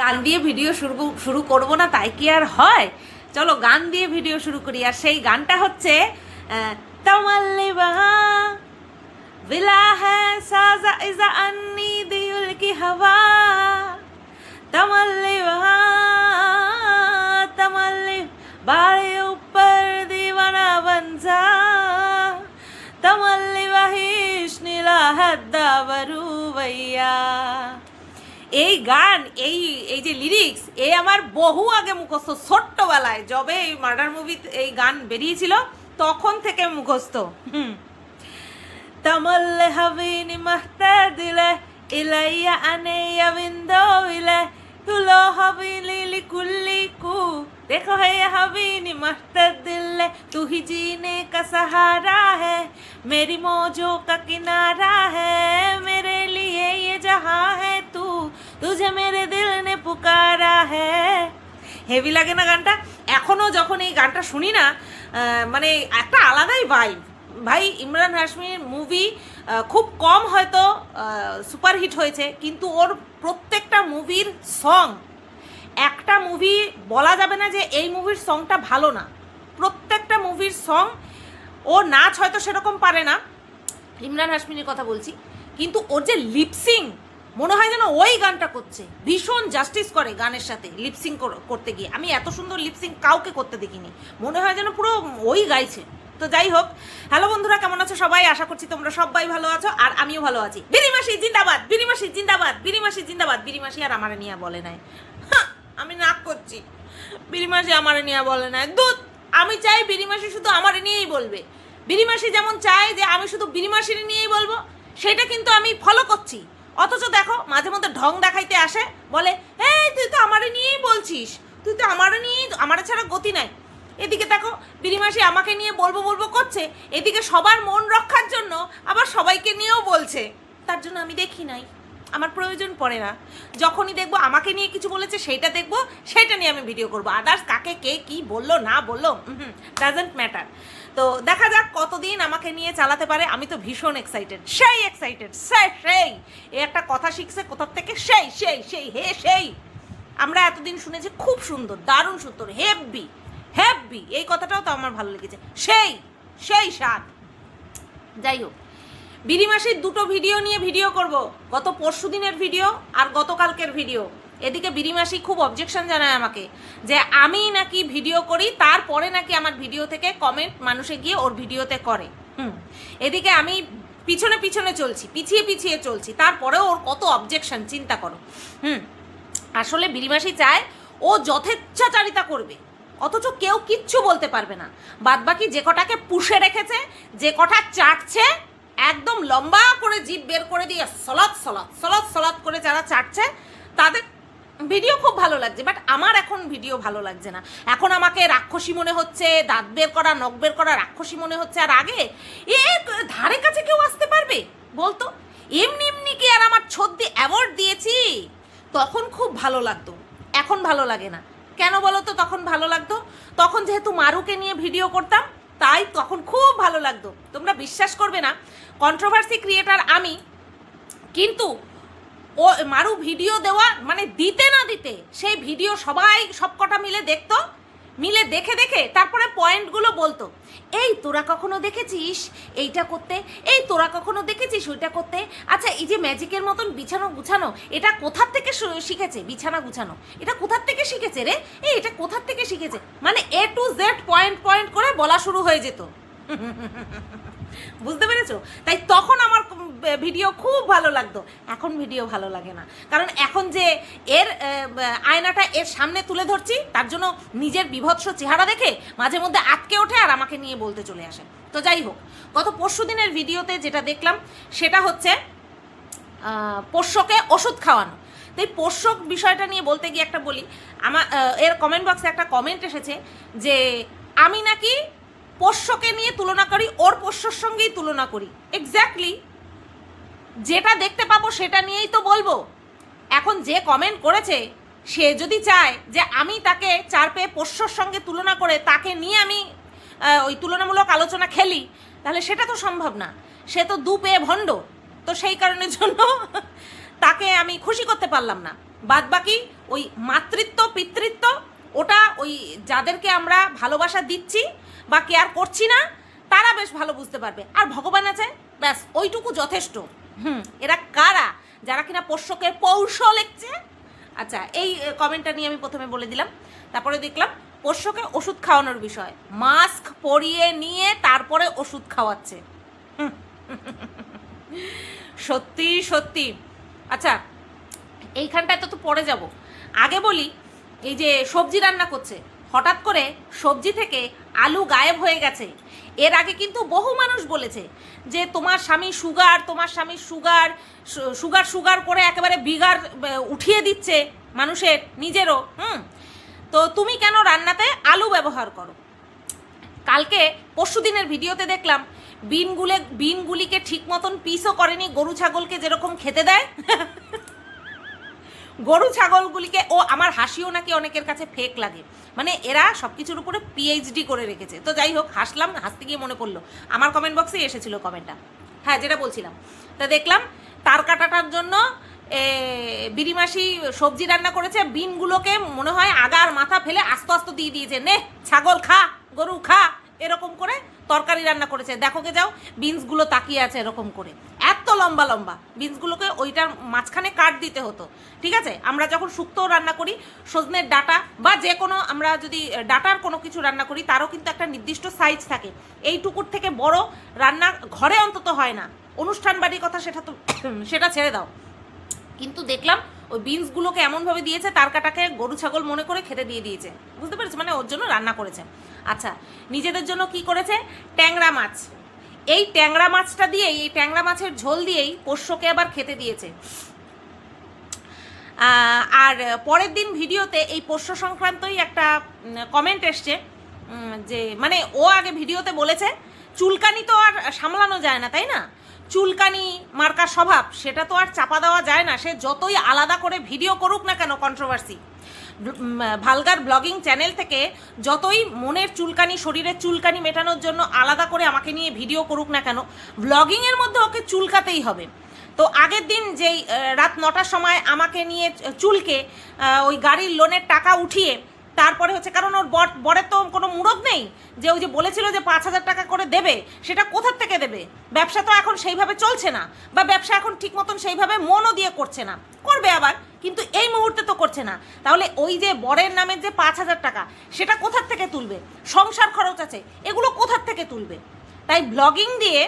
গান দিয়ে ভিডিও শুরু করব না তাই কি আর হয়? চলো গান দিয়ে ভিডিও শুরু করি। আর সেই গানটা হচ্ছে তমাল্লি বাহা বিলা হ্যাঁ সাজা ইজা আন্নি দিল কি হাওয়া তমাল্লি বাহা তমাল্লি বাড়ে উপর দিওয়ানা বনসা তমাল্লি বাহিশ নীলা হাদ্দা বরু ভাইয়া। এই গান এই যে লিরিক্স আমার বহু আগে মুখস্থ, ছোট্টবেলায় যবে এই মার্ডার মুভি এই গান বেরিয়েছিল তখন থেকে মুখস্থ। তমল হাবিনি মাহতাদিলে ইলাইয়া আনেয়া বিন্দো ইলে তুলো হাবিলি লিকুল্লি কু देखो है हवीनी महतर दिल तू ही जीने का सहारा है मेरी मौजों का किनारा है मेरे लिए ये जहां है तू तुझे मेरे दिल ने पुकारा है। হেভি লাগে না গানটা? এখনো যখন এই গানটা শুনি না মানে একটা আলাদাই ভাইব। ভাই ইমরান হাশমির মুভি খুব কম হয়তো সুপারহিট হয়েছে, কিন্তু ওর প্রত্যেকটা মুভির সং, একটা মুভি বলা যাবে না যে এই মুভির সংটা ভালো না। প্রত্যেকটা মুভির সং, ও নাচ হয়তো সেরকম পারে না, ইমরান হাশমিনের কথা বলছি, কিন্তু ওর যে লিপসিং মনে হয় যেন ওই গানটা করছে, ভীষণ জাস্টিস করে গানের সাথে লিপসিং করতে গিয়ে। আমি এত সুন্দর লিপসিং কাউকে করতে দেখিনি, মনে হয় যেন পুরো ওই গাইছে। তো যাই হোক, হ্যালো বন্ধুরা, কেমন আছো সবাই? আশা করছি তোমরা সবাই ভালো আছো, আর আমিও ভালো আছি। বিরিমাসি জিন্দাবাদ, বিরিমাসি জিন্দাবাদ, বিরিমাসি জিন্দাবাদ। বিরিমাসি আর আমার নিয়ে বলে নাই, আমি নাক করছি। বিরিমাসি আমার নিয়ে বলে নাই, দুধ। আমি চাই বিরিমাসি শুধু আমার নিয়েই বলবে। বিরিমাসি যেমন চায় যে আমি শুধু বিরিমাসির নিয়েই বলবো, সেটা কিন্তু আমি ফলো করছি। অথচ দেখো মাঝে মধ্যে ঢং দেখাইতে আসে, বলে এই তুই তো আমার নিয়েই বলছিস, তুই তো আমার নিয়েই, আমার ছাড়া গতি নাই। এদিকে দেখো বিরিমাসি আমাকে নিয়ে বলবো বলবো করছে, এদিকে সবার মন রক্ষার জন্য আবার সবাইকে নিয়েও বলছে। তার জন্য আমি দেখি নাই, আমার প্রয়োজন পড়ে না। যখনই দেখবো আমাকে নিয়ে কিছু বলেছে সেইটা দেখবো, সেইটা নিয়ে আমি ভিডিও করবো। আদার্স কাকে কে কি বললো না বললো ডাজেন্ট ম্যাটার। তো দেখা যাক কতদিন আমাকে নিয়ে চালাতে পারে। আমি তো ভীষণ এক্সাইটেড, সেই এক্সাইটেড, সেই এই একটা কথা শিখছে কোথার থেকে, সেই সেই সেই হে সেই। আমরা এতদিন শুনেছি খুব সুন্দর, দারুণ সুন্দর, হেভি হেভি, এই কথাটাও তো আমার ভালো লেগেছে, সেই সেই স্বাদ। যাই হোক, বিরিমাসির দুটো ভিডিও নিয়ে ভিডিও করব, গত পরশু দিনের ভিডিও আর গতকালকের ভিডিও। এদিকে বিরিমাসি খুব অবজেকশন জানায় আমাকে যে আমি নাকি ভিডিও করি, তারপরে নাকি আমার ভিডিও থেকে কমেন্ট মানুষে গিয়ে ওর ভিডিওতে করে। এদিকে আমি পিছনে পিছনে চলছি, পিছিয়ে পিছিয়ে চলছি, তারপরেও ওর কত অবজেকশন, চিন্তা করো। আসলে বিরিমাসি চায় ও যথেচ্ছাচারিতা করবে, অথচ কেউ কিচ্ছু বলতে পারবে না। বাদবাকি যে কটাকে পুষে রেখেছে, যে কটা চাটছে, একদম লম্বা করে জিভ বের করে দিয়ে সলাৎ সলাৎ সলাৎ সলাৎ করে যারা চাটছে, তাদের ভিডিও খুব ভালো লাগছে। বাট আমার এখন ভিডিও ভালো লাগছে না। এখন আমাকে রাক্ষসী মনে হচ্ছে, দাঁত বের করা, নখ বের করা রাক্ষসী মনে হচ্ছে। আর আগে ধারে কাছে কেউ আসতে পারবে বলতো? এমনি এমনি কি আর আমার ছদ্দি অ্যাওয়ার্ড দিয়েছি, তখন খুব ভালো লাগতো, এখন ভালো লাগে না। কেন বলো তো? তখন ভালো লাগতো, তখন যেহেতু মারুকে নিয়ে ভিডিও করতাম, তাই তখন খুব ভালো লাগতো। তোমরা বিশ্বাস করবে না, কন্ট্রোভার্সি ক্রিয়েটার আমি, কিন্তু ও মারু ভিডিও দেওয়া মানে দিতে না দিতে সেই ভিডিও সবাই সবকটা মিলে দেখতো, মিলে দেখে দেখে তারপরে পয়েন্টগুলো বলতো। এই তোরা কখনো দেখেছিস এইটা করতে, এই তোরা কখনো দেখেছিস ওইটা করতে, আচ্ছা এই যে ম্যাজিকের মতন বিছানো গুছানো, এটা কোথার থেকে শিখেছে? বিছানা গুছানো এটা কোথার থেকে শিখেছে রে? এই এটা কোথার থেকে শিখেছে? মানে এ টু জেড পয়েন্ট পয়েন্ট করে বলা শুরু হয়ে যেত। বুঝতে পেরেছো? তাই তখন আমার ভিডিও খুব ভালো লাগতো, এখন ভিডিও ভালো লাগে না। কারণ এখন যে এর আয়নাটা এর সামনে তুলে ধরছি, তার জন্য নিজের বিভৎস চেহারা দেখে মাঝে মধ্যে আটকে ওঠে আর আমাকে নিয়ে বলতে চলে আসে। তো যাই হোক, গত পরশু দিনের ভিডিওতে যেটা দেখলাম সেটা হচ্ছে পোষ্যকে ওষুধ খাওয়ানো। তো এই পোষ্য বিষয়টা নিয়ে বলতে গিয়ে একটা বলি, আমার এর কমেন্ট বক্সে একটা কমেন্ট এসেছে যে আমি নাকি পোষ্যকে নিয়ে তুলনা করি, ওর পোষ্যর সঙ্গেই তুলনা করি। এক্স্যাক্টলি যেটা দেখতে পাবো সেটা নিয়েই তো বলবো। এখন যে কমেন্ট করেছে সে যদি চায় যে আমি তাকে চার পেয়ে পোষ্যর সঙ্গে তুলনা করে তাকে নিয়ে আমি ওই তুলনামূলক আলোচনা খেলি, তাহলে সেটা তো সম্ভব না। সে তো দু পেয়ে ভণ্ড, তো সেই কারণের জন্য তাকে আমি খুশি করতে পারলাম না। বাদবাকি ওই মাতৃত্ব পিতৃত্ব ওটা ওই যাদেরকে আমরা ভালোবাসা দিচ্ছি বা কেয়ার করছি না তারা বেশ ভালো বুঝতে পারবে। আর ভগবান আছে, ব্যাস ওইটুকু যথেষ্ট। এরা কারা যারা কিনা পোষ্যকে পৌষ লিখছে? আচ্ছা, এই কমেন্টটা নিয়ে আমি প্রথমে বলে দিলাম। তারপরে দেখলাম পোষ্যকে ওষুধ খাওয়ানোর বিষয়, মাস্ক পরিয়ে নিয়ে তারপরে ওষুধ খাওয়াচ্ছে। সত্যি সত্যি। আচ্ছা, এইখানটায় তো পরে যাব। আগে বলি, এই যে সবজি রান্না করছে, হঠাৎ করে সবজি থেকে আলু গায়েব হয়ে গেছে। এর আগে কিন্তু বহু মানুষ বলেছে যে তোমার স্বামী সুগার, তোমার স্বামী সুগার সুগার সুগার করে একেবারে বিগার উঠিয়ে দিচ্ছে মানুষের, নিজেরও। তো তুমি কেন রান্নাতে আলু ব্যবহার করো? কালকে পরশুদিনের ভিডিওতে দেখলাম বিনগুলিকে ঠিক মতন পিসও করেনি, গরু ছাগলকে যেরকম খেতে দেয়। গরু ছাগলগুলিকে, ও আমার হাসিও নাকি অনেকের কাছে ফেক লাগে, মানে এরা সব কিছুর উপরে পিএইচডি করে রেখেছে। তো যাই হোক, হাসলাম, হাসতে গিয়ে মনে পড়লো আমার কমেন্ট বক্সে এসেছিল কমেন্টটা। হ্যাঁ, যেটা বলছিলাম, তা দেখলাম তার কাটাটার জন্য বিরিমাসি সবজি রান্না করেছে, বিনগুলোকে মনে হয় আগার মাথা ফেলে আস্তে আস্তে দিয়ে দিয়েছে, নে ছাগল খা, গরু খা, এরকম করে তরকারি রান্না করেছে। দেখো কে যাও, বিনসগুলো তাকিয়ে আছে এরকম করে, এত লম্বা লম্বা বিনসগুলোকে ওইটার মাঝখানে কাট দিতে হতো। ঠিক আছে, আমরা যখন শুক্তোও রান্না করি, সজনের ডাঁটা বা যে কোনো আমরা যদি ডাঁটার কোনো কিছু রান্না করি, তারও কিন্তু একটা নির্দিষ্ট সাইজ থাকে। এইটুকুর থেকে বড় রান্না ঘরে অন্তত হয় না। অনুষ্ঠান বাড়ির কথা সেটা ছেড়ে দাও। কিন্তু দেখলাম ওই বিনসগুলোকে এমনভাবে দিয়েছে, তার কাটাকে গরু ছাগল মনে করে খেতে দিয়ে দিয়েছে। বুঝতে পেরেছে, মানে ওর জন্য রান্না করেছে। আচ্ছা, নিজেদের জন্য কি করেছে? ট্যাংরা মাছ। এই ট্যাংরা মাছটা দিয়েই, এই ট্যাংরা মাছের ঝোল দিয়েই পোষ্যকে আবার খেতে দিয়েছে। আর পরের দিন ভিডিওতে এই পোষ্য সংক্রান্তই একটা কমেন্ট এসছে, যে মানে ও আগে ভিডিওতে বলেছে চুলকানি তো আর সামলানো যায় না, তাই না? চুলকানি মার্কা স্বভাব, সেটা তো আর চাপা দেওয়া যায় না। সে যতই আলাদা করে ভিডিও করুক না কেন, কন্ট্রোভার্সি ভালগার ব্লগিং চ্যানেল থেকে যতই মনের চুলকানি, শরীরের চুলকানি মেটানোর জন্য আলাদা করে আমাকে নিয়ে ভিডিও করুক না কেন, ব্লগিংয়ের মধ্যে ওকে চুলকাতেই হবে। তো আগের দিন যেই রাত 9টার সময় আমাকে নিয়ে চুলকে ওই গাড়ির লোনের টাকা উঠিয়ে তারপরে হচ্ছে, কারণ ওর বরের তো কোনো মুরদ নেই যে ওই যে বলেছিল যে 5,000 টাকা করে দেবে, সেটা কোথার থেকে দেবে? ব্যবসা তো এখন সেইভাবে চলছে না, বা ব্যবসা এখন ঠিক মতন সেইভাবে মনও দিয়ে করছে না, করবে আবার, কিন্তু এই মুহূর্তে তো করছে না। তাহলে ওই যে বরের নামের যে 5,000 টাকা, সেটা কোথার থেকে তুলবে? সংসার খরচ আছে, এগুলো কোথার থেকে তুলবে? তাই ব্লগিং দিয়ে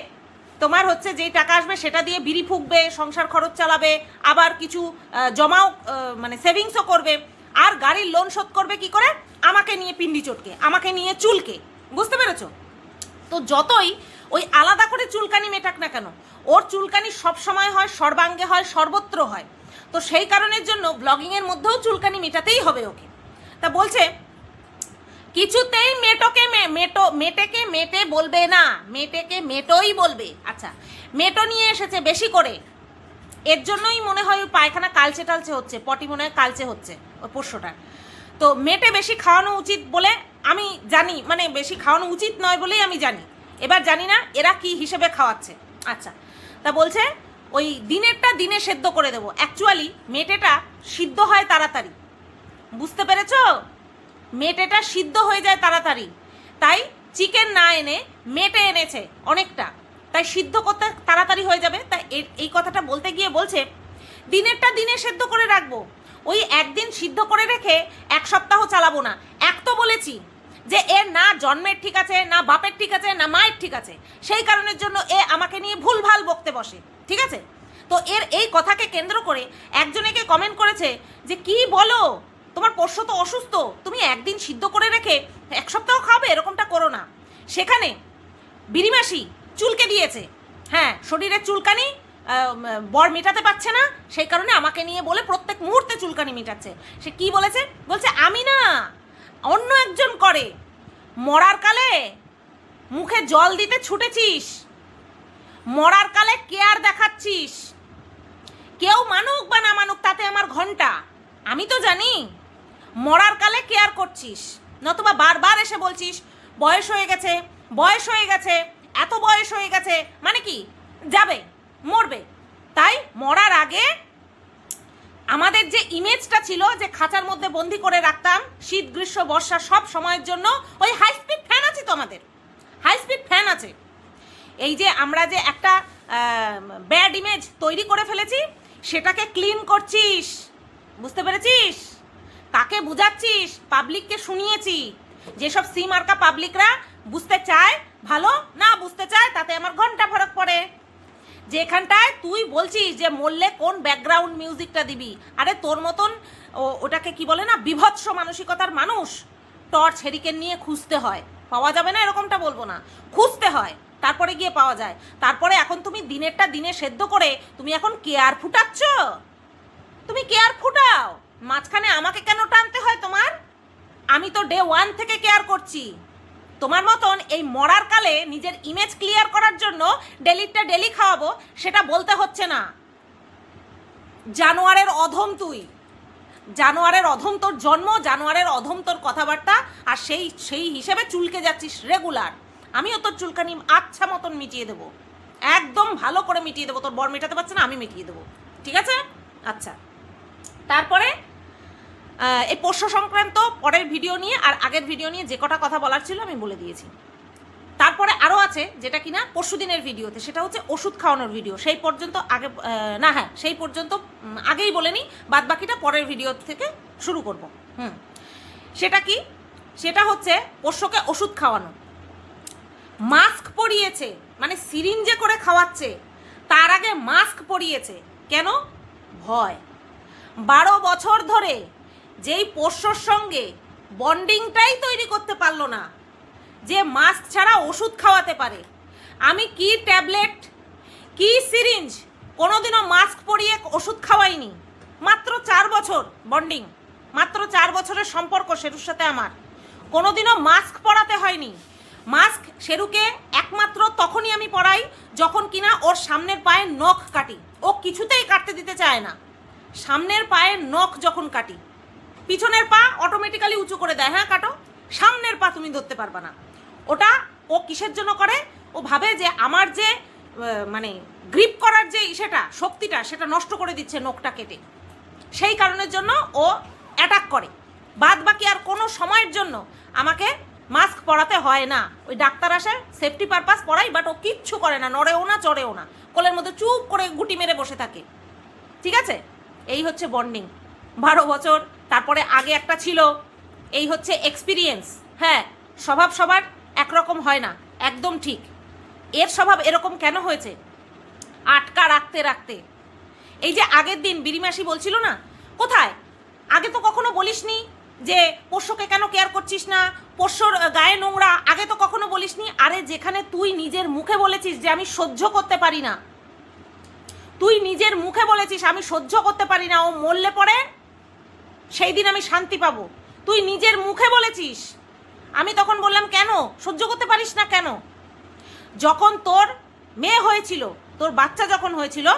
তোমার হচ্ছে যেই টাকা আসবে সেটা দিয়ে বিড়ি ফুঁকবে, সংসার খরচ চালাবে, আবার কিছু জমাও মানে সেভিংসও করবে, আর গাড়ির লোন শোধ করবে কি করে? আমাকে নিয়ে পিন্ডি চটকে, আমাকে নিয়ে চুলকে। বুঝতে পেরেছো? তো যতই ওই আলাদা করে চুলকানি মেটাক না কেন, ওর চুলকানি সব সময় হয়, সর্বাঙ্গে হয়, সর্বত্র হয়। তো সেই কারণের জন্য ব্লগিংয়ের মধ্যেও চুলকানি মেটাতেই হবে ওকে। তা বলছে কিছুতেই মেটেকে মেটে বলবে না, মেটেকে মেটোই বলবে। আচ্ছা, মেটো নিয়ে এসেছে বেশি করে, এর জন্যই মনে হয় ওই পায়খানা কালচে টালচে হচ্ছে, পটি মনে হয় কালচে হচ্ছে ওই পোষ্যটার। তো মেটে বেশি খাওয়ানো উচিত বলে আমি জানি, মানে বেশি খাওয়ানো উচিত নয় বলেই আমি জানি। এবার জানি না এরা কি হিসেবে খাওয়াচ্ছে। আচ্ছা, তা বলছে ওই দিনেরটা দিনে সেদ্ধ করে দেবো। অ্যাকচুয়ালি মেটেটা সিদ্ধ হয় তাড়াতাড়ি, বুঝতে পেরেছো? মেটেটা সিদ্ধ হয়ে যায় তাড়াতাড়ি, তাই চিকেন না এনে মেটে এনেছে অনেকটা, তাই সিদ্ধ করতে তাড়াতাড়ি হয়ে যাবে। তাই এই কথাটা বলতে গিয়ে বলছে দিনেরটা দিনে সেদ্ধ করে রাখবো, ওই একদিন সিদ্ধ করে রেখে 1 সপ্তাহ চালাবো না। এক তো বলেছি যে এর না জন্মের ঠিক আছে, না বাপের ঠিক আছে, না মায়ের ঠিক আছে, সেই কারণের জন্য এ আমাকে নিয়ে ভুলভাল বকতে বসে। ঠিক আছে, তো এর এই কথাকে কেন্দ্র করে একজনেকে কমেন্ট করেছে যে কি বলো, তোমার পোষ্য তো অসুস্থ, তুমি একদিন সিদ্ধ করে রেখে 1 সপ্তাহ খাবে, এরকমটা করো না। সেখানে বিরিমাসি চুলকে দিয়েছে, হ্যাঁ, শরীরের চুলকানি বর মেটাতে পারছে না, সেই কারণে আমাকে নিয়ে বলে প্রত্যেক মুহূর্তে চুলকানি মেটাচ্ছে। সে কি বলেছে? বলছে আমি না, অন্য একজন করে। মরার কালে মুখে জল দিতে ছুটেছিস, মরার কালে কেয়ার দেখাচ্ছিস, কেউ মানুক বা না মানুক তাতে আমার ঘন্টা, আমি তো জানি মরার কালে কেয়ার করছিস, নতুবা বারবার এসে বলছিস বয়স হয়ে গেছে, বয়স হয়ে গেছে, এত বয়স হয়ে গেছে, মানে কি যাবে, মরবে, তাই মরার আগে আমাদের যে ইমেজটা ছিল যে খাঁচার মধ্যে বন্দি করে রাখতাম শীত গ্রীষ্ম বর্ষা সব সময়ের জন্য, ওই হাই স্পিড ফ্যান আছে তো, আমাদের হাই স্পিড ফ্যান আছে। এই যে আমরা যে একটা ব্যাড ইমেজ তৈরি করে ফেলেছি, সেটাকে ক্লিন করছিস, বুঝতে পেরেছিস? কাকে বুঝাচ্ছিস? পাবলিককে শুনিয়েছি। যেসব সি মার্কা পাবলিকরা বুঝতে চায় ভালো, না বুঝতে চায় তাতে আমার ঘন্টা ফরক পড়ে। যেখানটায় তুই বলছিস যে মরলে কোন ব্যাকগ্রাউন্ড মিউজিকটা দিবি, আরে তোর মতন ওটাকে কি বলে না, বিভৎস মানসিকতার মানুষ টর্চ হেরিকেন নিয়ে খুঁজতে হয়, পাওয়া যাবে না এরকমটা বলবো না, খুঁজতে হয়, তারপরে গিয়ে পাওয়া যায়। তারপরে এখন তুমি দিনেরটা দিনে সেদ্ধ করে তুমি এখন কেয়ার ফুটাচ্ছ, তুমি কেয়ার ফুটাও, মাঝখানে আমাকে কেন টানতে হয় তোমার? আমি তো ডে 1 থেকে কেয়ার করছি। তোমার মতন এই মরার কালে নিজের ইমেজ ক্লিয়ার করার জন্য ডেলিটা ডেলি খাওয়াবো সেটা বলতে হচ্ছে না। জানোয়ারের অধম তুই, জানোয়ারের অধম তোর জন্ম, জানোয়ারের অধম তোর কথাবার্তা, আর সেই হিসেবে চুলকে যাচ্ছিস রেগুলার। আমিও তোর চুলকানি আচ্ছা মতন মিটিয়ে দেবো, একদম ভালো করে মিটিয়ে দেবো। তোর বর মেটাতে পারছে না, আমি মিটিয়ে দেবো, ঠিক আছে? আচ্ছা, তারপরে এই পোষ্য সংক্রান্ত পরের ভিডিও নিয়ে আর আগের ভিডিও নিয়ে যে কটা কথা বলার ছিল আমি বলে দিয়েছি। তারপরে আরও আছে যেটা কিনা পরশুদিনের ভিডিওতে, সেটা হচ্ছে ওষুধ খাওয়ানোর ভিডিও। সেই পর্যন্ত আগে না, হ্যাঁ সেই পর্যন্ত আগেই বলে নিই, বাদ বাকিটা পরের ভিডিও থেকে শুরু করব। সেটা কি? সেটা হচ্ছে পোষ্যকে ওষুধ খাওয়ানো। মাস্ক পরিয়েছে, মানে সিরিঞ্জে করে খাওয়াচ্ছে, তার আগে মাস্ক পরিয়েছে। কেন? ভয়। 12 বছর ধরে যেই পোষ্যর সঙ্গে বন্ডিংটাই তৈরি করতে পারলো না, যে মাস্ক ছাড়া ওষুধ খাওয়াতে পারে। আমি কি ট্যাবলেট, কি সিরিঞ্জ, কোনোদিনও মাস্ক পরিয়ে ওষুধ খাওয়াইনি। মাত্র 4 বছর বন্ডিং, মাত্র 4 বছরের সম্পর্ক শেরুর সাথে আমার, কোনোদিনও মাস্ক পরাতে হয়নি। মাস্ক শেরুকে একমাত্র তখনই আমি পরাই যখন কিনা ওর সামনের পায়ে নখ কাটি। ও কিছুতেই কাটতে দিতে চায় না। সামনের পায়ে নখ যখন কাটি, পিছনের পা অটোমেটিক্যালি উঁচু করে দেয়, হ্যাঁ কাটো, সামনের পা তুমি ধরতে পারবা না। ওটা ও কিসের জন্য করে? ও ভাবে যে আমার যে মানে গ্রিপ করার যে সেটা শক্তিটা, সেটা নষ্ট করে দিচ্ছে নখটা কেটে, সেই কারণের জন্য ও অ্যাটাক করে। বাদ বাকি আর কোনো সময়ের জন্য আমাকে মাস্ক পরাতে হয় না। ওই ডাক্তার আসে সেফটি পারপাস পরাই, বাট ও কিচ্ছু করে না, নড়েও না চড়েও না, কোলের মধ্যে চুপ করে গুটি মেরে বসে থাকে, ঠিক আছে? এই হচ্ছে বন্ডিং 12 বছর। তারপরে আগে একটা ছিল, এই হচ্ছে এক্সপিরিয়েন্স। হ্যাঁ, স্বভাব সবার একরকম হয় না, একদম ঠিক। এর স্বভাব এরকম কেন হয়েছে? আটকা রাখতে রাখতে। এই যে আগের দিন বিরিমাসি বলছিল না, কোথায় আগে তো কখনো বলিসনি যে পোষ্যকে কেন কেয়ার করছিস না, পোষ্যর গায়ে নোংরা, আগে তো কখনো বলিসনি। আরে যেখানে তুই নিজের মুখে বলেছিস যে আমি সহ্য করতে পারি না, তুই নিজের মুখে বলেছিস আমি সহ্য করতে পারি না, ও মরলে পরে সেই দিন আমি শান্তি পাবো, তুই নিজের মুখে বলেছিস। আমি তখন বললাম কেন সহ্য করতে পারিস না কেন? যখন তোর মেয়ে হয়েছিল, তোর বাচ্চা যখন হয়েছিল,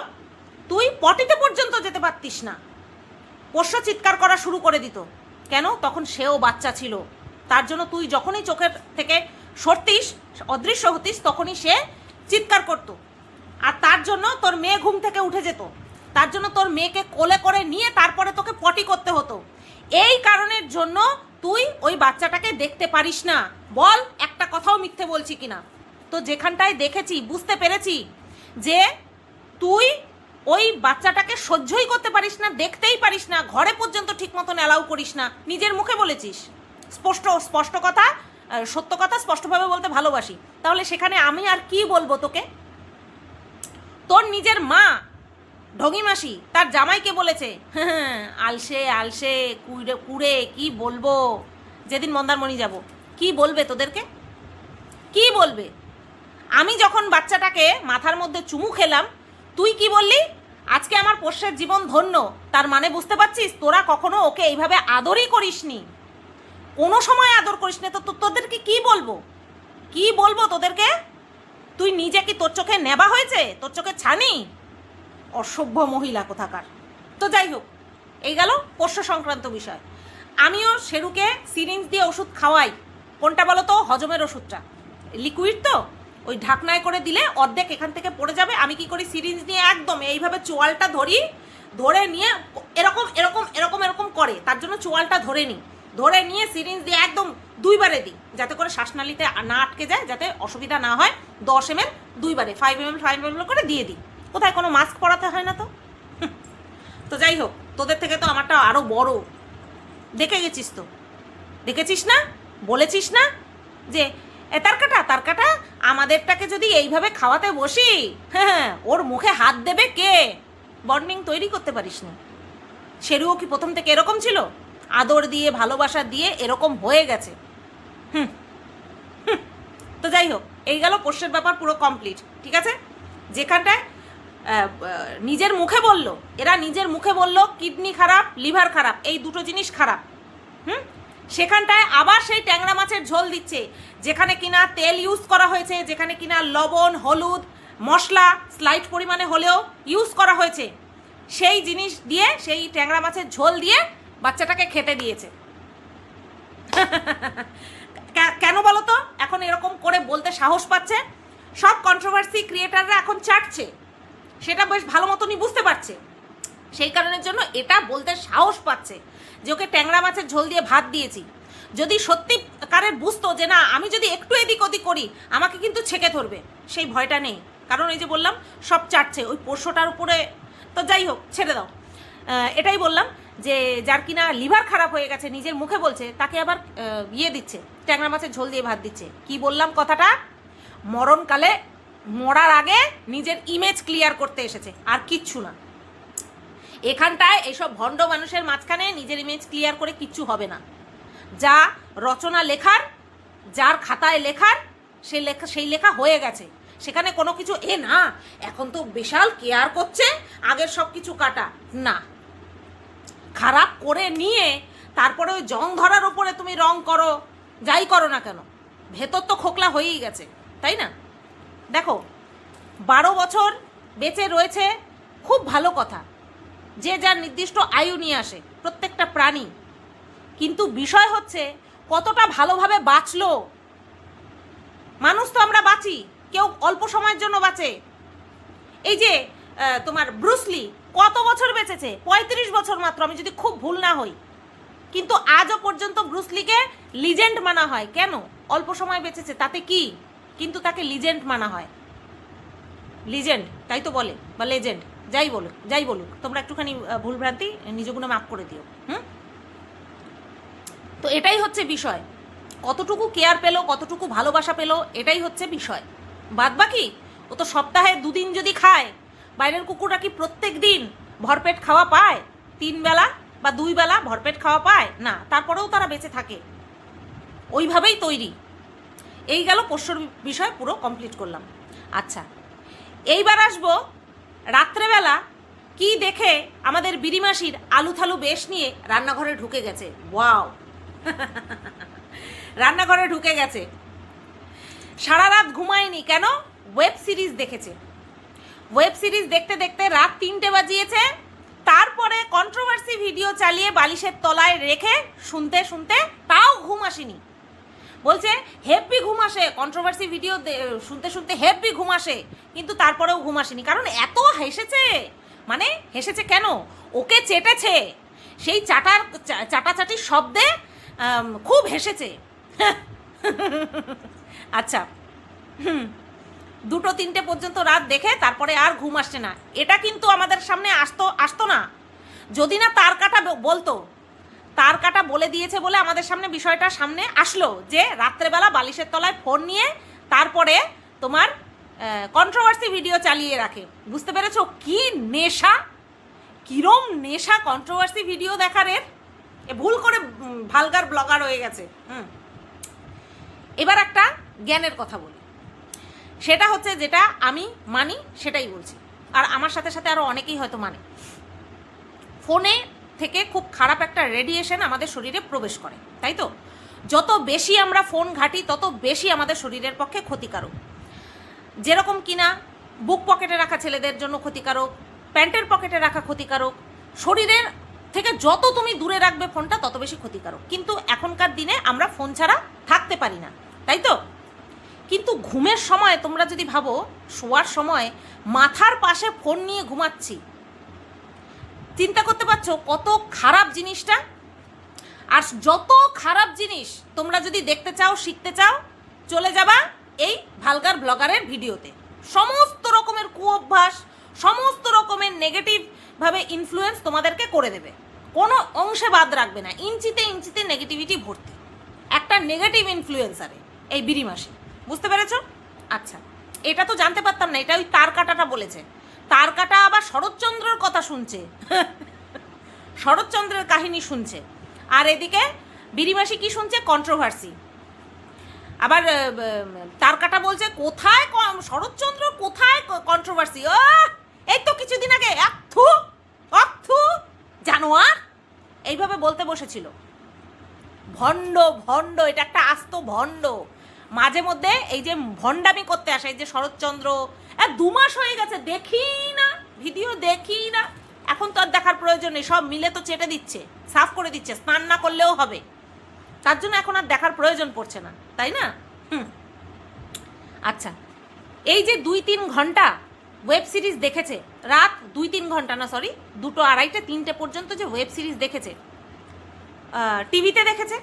তুই পটিতে পর্যন্ত যেতে পারতিস না, পোষ্য চিৎকার করা শুরু করে দিত। কেন? তখন সেও বাচ্চা ছিল, তার জন্য তুই যখনই চোখের থেকে সরতিস, অদৃশ্য হতিস, তখনই সে চিৎকার করতো। আর তার জন্য তোর মেয়ে ঘুম থেকে উঠে যেত, তার জন্য তোর মেয়েকে কোলে করে নিয়ে তারপরে তোকে পটি করতে হতো। এই কারণের জন্য তুই ওই বাচ্চাটাকে দেখতে পারিস না। বল একটা কথাও মিথ্যে বলছি কিনা? তো যেখানটায় দেখেছি, বুঝতে পেরেছি যে তুই ওই বাচ্চাটাকে সহ্যই করতে পারিস না, দেখতেই পারিস না, ঘরে পর্যন্ত ঠিক মতন অ্যালাউ করিস না, নিজের মুখে বলেছিস। স্পষ্ট কথা, সত্য কথা স্পষ্টভাবে বলতে ভালোবাসি। তাহলে সেখানে আমি আর কি বলবো তোকে? তোর নিজের মা ঢঙি মাসি তার জামাইকে বলেছে, হ্যাঁ আলসে আলসে কুড়ে, কি বলবো? যেদিন মন্দারমণি যাব কি বলবে তোদেরকে? কি বলবে? আমি যখন বাচ্চাটাকে মাথার মধ্যে চুমু খেলাম, তুই কি বললি? আজকে আমার পোষ্যের জীবন ধন্য। তার মানে বুঝতে পারছিস তোরা কখনো ওকে এইভাবে আদরই করিসনি, কোনো সময় আদর করিস না। তো তোদেরকে কি বলবো? কি বলবো তোদেরকে? তুই নিজে কি তোর চোখে নেবা হয়েছে? তোর চোখে ছানি? অসভ্য মহিলা কোথাকার। তো যাই হোক, এই গেল পোষ্য সংক্রান্ত বিষয়। আমিও শেরুকে সিরিঞ্জ দিয়ে ওষুধ খাওয়াই। কোনটা বলো তো? হজমের ওষুধটা, লিকুইড তো, ওই ঢাকনায় করে দিলে অর্ধেক এখান থেকে পড়ে যাবে। আমি কি করি, সিরিঞ্জ নিয়ে একদম এইভাবে চোয়ালটা ধরি, ধরে নিয়ে এরকম এরকম এরকম এরকম করে, তার জন্য চোয়ালটা ধরে নিয়ে সিরিঞ্জ দিয়ে একদম 2 বারে দিই, যাতে করে শ্বাসনালীতে না আটকে যায়, যাতে অসুবিধা না হয়। 10 ml 2 বারে 5 ml করে দিয়ে দিই। কোথায় কোনো মাস্ক পরাতে হয় না তো। তো যাই হোক, তোদের থেকে তো আমারটা আরও বড়। দেখে গেছিস তো, দেখেছিস না, বলেছিস না যে তার কাটা আমাদেরটাকে যদি এইভাবে খাওয়াতে বসি, হ্যাঁ ওর মুখে হাত দেবে কে? বন্ডিং তৈরি করতে পারিস না। শেরুও কি প্রথম থেকে এরকম ছিল? আদর দিয়ে ভালোবাসা দিয়ে এরকম হয়ে গেছে। তো যাই হোক, এই গেল পোষ্যের ব্যাপার পুরো কমপ্লিট, ঠিক আছে। যেখানটায় নিজের মুখে বললো, এরা নিজের মুখে বললো কিডনি খারাপ, লিভার খারাপ, এই দুটো জিনিস খারাপ। সেখানটায় আবার সেই ট্যাংরা মাছের ঝোল দিচ্ছে, যেখানে কিনা তেল ইউজ করা হয়েছে, যেখানে কিনা লবণ, হলুদ, মশলা স্লাইট পরিমাণে হলেও ইউজ করা হয়েছে, সেই জিনিস দিয়ে, সেই ট্যাংরা মাছের ঝোল দিয়ে বাচ্চাটাকে খেতে দিয়েছে। কেন বলো তো এখন এরকম করে বলতে সাহস পাচ্ছে? সব কন্ট্রোভার্সি ক্রিয়েটাররা এখন চাটছে, সেটা বেশ ভালো মতনই বুঝতে পারছে, সেই কারণের জন্য এটা বলতে সাহস পাচ্ছে যে ওকে ট্যাংরা মাছের ঝোল দিয়ে ভাত দিয়েছি। যদি সত্যিকারের বুঝতো যে না আমি যদি একটু এদিক ওদিক করি আমাকে কিন্তু ছেঁকে ধরবে, সেই ভয়টা নেই। কারণ এই যে বললাম সব চাটছে ওই পোষ্যটার উপরে। তো যাই হোক, ছেড়ে দাও। এটাই বললাম যে যার কিনা লিভার খারাপ হয়ে গেছে, নিজের মুখে বলছে, তাকে আবার দিচ্ছে, ট্যাংরা মাছের ঝোল দিয়ে ভাত দিচ্ছে। কি বললাম কথাটা? মরণকালে, মরার আগে নিজের ইমেজ ক্লিয়ার করতে এসেছে, আর কিচ্ছু না। এখানটায় এইসব ভণ্ড মানুষের মাঝখানে নিজের ইমেজ ক্লিয়ার করে কিচ্ছু হবে না। যা রচনা লেখার, যার খাতায় লেখার, সেই লেখা হয়ে গেছে। সেখানে কোনো কিছু না এখন তো বিশাল কেয়ার করছে, আগের সব কিছু কাটা না। খারাপ করে নিয়ে তারপরে ওই জং ধরার ওপরে তুমি রং করো, যাই করো না কেন, ভেতর তো খোকলা হয়েই গেছে, তাই না? দেখো 12 বছর বেঁচে রয়েছে, খুব ভালো কথা, যে যার নির্দিষ্ট আয়ু নিয়ে আসে প্রত্যেকটা প্রাণী। কিন্তু বিষয় হচ্ছে কতটা ভালোভাবে বাঁচলো। মানুষ তো আমরা বাঁচি, কেউ অল্প সময়ের জন্য বাঁচে। এই যে তোমার ব্রুসলি কত বছর বেঁচেছে? 35 বছর মাত্র, আমি যদি খুব ভুল না হই। কিন্তু আজও পর্যন্ত ব্রুসলিকে লিজেন্ড মানা হয়। কেন? অল্প সময় বেঁচেছে, তাতে কি? কিন্তু তাকে লিজেন্ড মানা হয়। লিজেন্ড তাই তো বলে, বা লেজেন্ড, যাই বলুক, তোমরা একটুখানি ভুলভ্রান্তি নিজগুলো মাফ করে দিও। তো এটাই হচ্ছে বিষয়, কতটুকু কেয়ার পেলো, কতটুকু ভালোবাসা পেলো, এটাই হচ্ছে বিষয়। বাদ বাকি ও তো সপ্তাহে 2 দিন যদি খায়, বাইরের কুকুররা কি প্রত্যেক দিন ভরপেট খাওয়া পায়? 3 বেলা বা 2 বেলা ভরপেট খাওয়া পায় না, তারপরেও তারা বেঁচে থাকে, ওইভাবেই তৈরি। এই গেল পোষ্যর বিষয়, পুরো কমপ্লিট করলাম। আচ্ছা, এইবার আসবো রাত্রেবেলা কি দেখে আমাদের বিড়িমাসির আলু থালু বেশ নিয়ে রান্নাঘরে ঢুকে গেছে। ওয়াও, রান্নাঘরে ঢুকে গেছে, সারা রাত ঘুমায়নি। কেন? ওয়েব সিরিজ দেখেছে। ওয়েব সিরিজ দেখতে দেখতে রাত 3টে বাজিয়েছে। তারপরে কন্ট্রোভার্সি ভিডিও চালিয়ে বালিশের তলায় রেখে শুনতে শুনতে তাও ঘুম আসেনি। বলছে হেভি ঘুম আসে, কন্ট্রোভার্সি ভিডিও শুনতে শুনতে হেভি ঘুম আসে, কিন্তু তারপরেও ঘুম আসেনি। কারণ এত হেসেছে। মানে হেসেছে কেন? ওকে চেটেছে, সেই চাটাচাটির শব্দে খুব হেসেছে। আচ্ছা, 2-3টে পর্যন্ত রাত দেখে তারপরে আর ঘুম আসছে না। এটা কিন্তু আমাদের সামনে আসতো না যদি না তার কাটা বলতো। তার কাটা বলে দিয়েছে বলে আমাদের সামনে বিষয়টা সামনে আসলো, যে রাত্রেবেলা বালিশের তলায় ফোন নিয়ে তারপরে তোমার কন্ট্রোভার্সি ভিডিও চালিয়ে রাখে। বুঝতে পেরেছো কি নেশা, কিরম নেশা কন্ট্রোভার্সি ভিডিও দেখার। এ ভুল করে ভালগার ব্লগার হয়ে গেছে। এবার একটা জ্ঞানের কথা বলি, সেটা হচ্ছে যেটা আমি মানি সেটাই বলছি, আর আমার সাথে সাথে আরও অনেকেই হয়তো মানে। ফোনে থেকে খুব খারাপ একটা রেডিয়েশন আমাদের শরীরে প্রবেশ করে, তাই তো? যত বেশি আমরা ফোন ঘাঁটি তত বেশি আমাদের শরীরের পক্ষে ক্ষতিকারক। যেরকম কিনা বুক পকেটে রাখা ছেলেদের জন্য ক্ষতিকারক, প্যান্টের পকেটে রাখা ক্ষতিকারক। শরীরের থেকে যত তুমি দূরে রাখবে ফোনটা তত বেশি ক্ষতিকারক। কিন্তু এখনকার দিনে আমরা ফোন ছাড়া থাকতে পারি না, তাই তো? কিন্তু ঘুমের সময় তোমরা যদি ভাবো, শোয়ার সময় মাথার পাশে ফোন নিয়ে ঘুমাচ্ছি, চিন্তা করতে পারছো কত খারাপ জিনিসটা? আর যত খারাপ জিনিস তোমরা যদি দেখতে চাও, শিখতে চাও, চলে যাবা এই ভালগার ব্লগারের ভিডিওতে। সমস্ত রকমের কুঅভ্যাস, সমস্ত রকমের নেগেটিভভাবে ইনফ্লুয়েন্স তোমাদেরকে করে দেবে, কোনো অংশে বাদ রাখবে না। ইঞ্চিতে ইঞ্চিতে নেগেটিভিটি ভর্তি একটা নেগেটিভ ইনফ্লুয়েন্সারে এই বিড়ি মাসি। বুঝতে পেরেছো? আচ্ছা, এটা তো জানতে পারতাম না, এটা ওই তার কাটাটা বলেছে। তার কাটা আবার শরৎচন্দ্রের কথা শুনছে, শরৎচন্দ্রের কাহিনী শুনছে। আর এদিকে বিড়িমাসি কি শুনছে? কন্ট্রোভার্সি। আবার তার কাটা বলছে কোথায় শরৎচন্দ্র, কোথায় কন্ট্রোভার্সি। ও এই তো কিছুদিন আগে অথু অথু জানোয়ার এইভাবে বলতে বসেছিল। ভণ্ড ভণ্ড, এটা একটা আস্ত ভণ্ড। মাঝে মধ্যে এই যে ভণ্ডামি করতে আসে, এই যে শরৎচন্দ্র, 2 মাস হয়ে গেছে দেখি না ভিডিও, দেখি না। এখন তো আর দেখার প্রয়োজন নেই, সব মিলে তো চেটে দিচ্ছে, সাফ করে দিচ্ছে, স্নান না করলেও হবে। তার জন্য এখন আর দেখার প্রয়োজন পড়ছে না, তাই না? আচ্ছা, এই যে 2-3 ঘন্টা ওয়েব সিরিজ দেখেছে, রাত 2-3 ঘন্টা না, সরি 2টো, 2:30, 3টে পর্যন্ত যে ওয়েব সিরিজ দেখেছে, টিভিতে দেখেছে,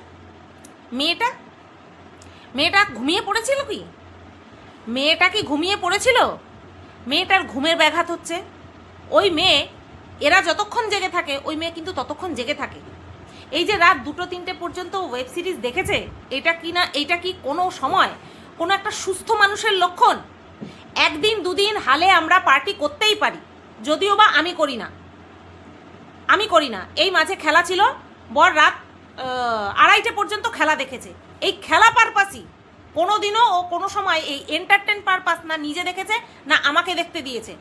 মেয়েটা ঘুমিয়ে পড়েছিল কি? মেয়েটা কি ঘুমিয়ে পড়েছিল? মেয়েটার ঘুমের ব্যাঘাত হচ্ছে। ওই মেয়ে, এরা যতক্ষণ জেগে থাকে ওই মেয়ে কিন্তু ততক্ষণ জেগে থাকে। এই যে রাত 2-3টে পর্যন্ত ওয়েব সিরিজ দেখেছে, এইটা কি কোনো সময় কোনো একটা সুস্থ মানুষের লক্ষণ? 1-2 দিন হালে আমরা পার্টি করতেই পারি, যদিও বা আমি করি না। এই মাঝে খেলা ছিল, বর রাত 2:30 পর্যন্ত খেলা দেখেছে। এই খেলা পারপাসই কোনোদিনও ও কোনো সময় এই এন্টারটেন পারপাস না নিজে দেখেছে না আমাকে দেখতে দিয়েছে।